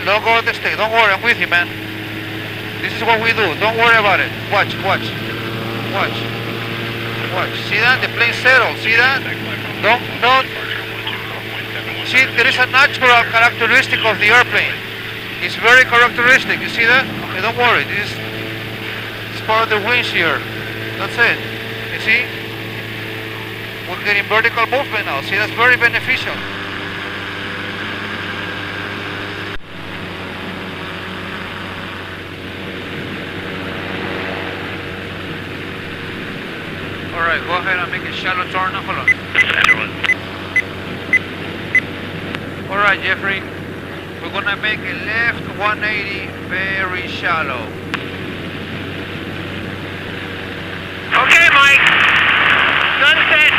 Don't go on the stick. Don't worry, I'm with you, man. This is what we do. Don't worry about it. Watch. See that? The plane settled. See that? Don't. See, there is a natural characteristic of the airplane. It's very characteristic. You see that? Okay, don't worry. It's part of the wings here. That's it. You see? We're getting vertical movement now. See, that's very beneficial. Alright, go ahead and make a shallow turn now. Hold on. Alright, Jeffrey. We're gonna make a left 180 very shallow. Okay, Mike. Sunset,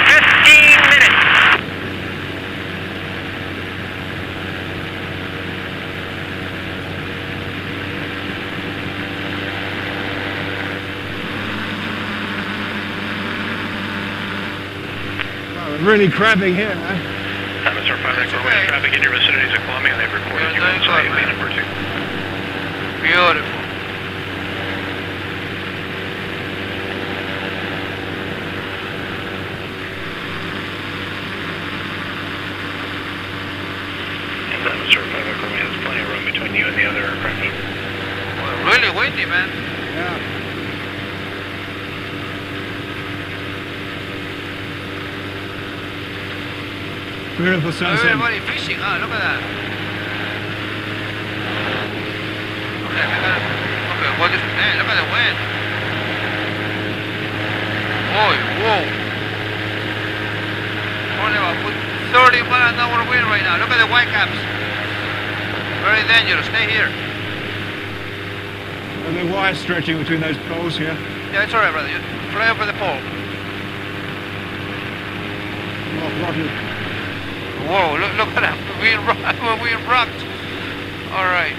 15 minutes. Really crabbing here, man. Mr. 5 okay. Traffic in your vicinities of Columbia, they've reported you on site, main number 2. Beautiful. And then Mr. 5 Columbia, there's plenty of room between you and the other aircraft. Well, really windy, man. Yeah. Beautiful sunset. Everybody fishing, huh? Look at that. Okay, what is, man, look at the wind. Whoa. Only about 30 mile an hour wind right now. Look at the white caps. Very dangerous. Stay here. And the wire stretching between those poles here. Yeah, it's alright, brother. You fly over the pole. Oh, whoa, look at that. We're being rocked. Alright.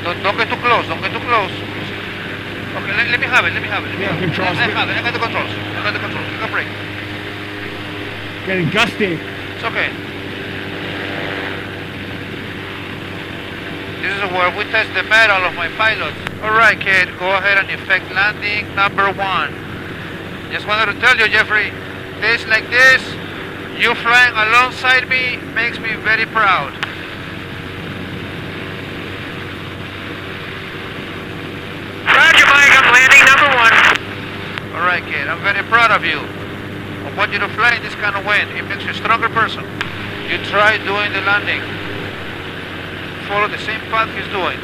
Don't get too close. Okay, let me have it. Yeah, controls. I got the controls. I got brake. Getting gusty. It's okay. This is where we test the mettle of my pilots. Alright, kid, go ahead and effect landing number 1. Just wanted to tell you, Jeffrey, days like this, you flying alongside me makes me very proud. Roger, Mike, I'm landing number 1. Alright, kid, I'm very proud of you. I want you to fly in this kind of wind. It makes you a stronger person. You try doing the landing. Follow the same path he's doing.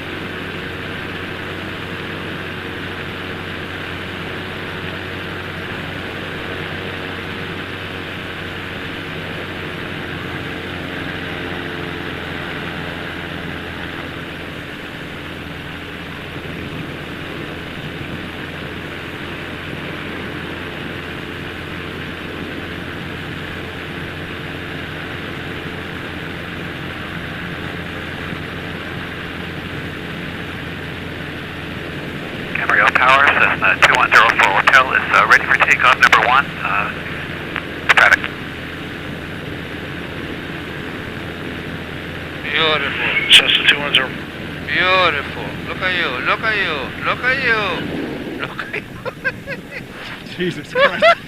Camarillo Tower, Cessna 2104 Hotel is ready for takeoff number 1. Traffic. Beautiful. Cessna 210. Beautiful. Look at you. Jesus Christ.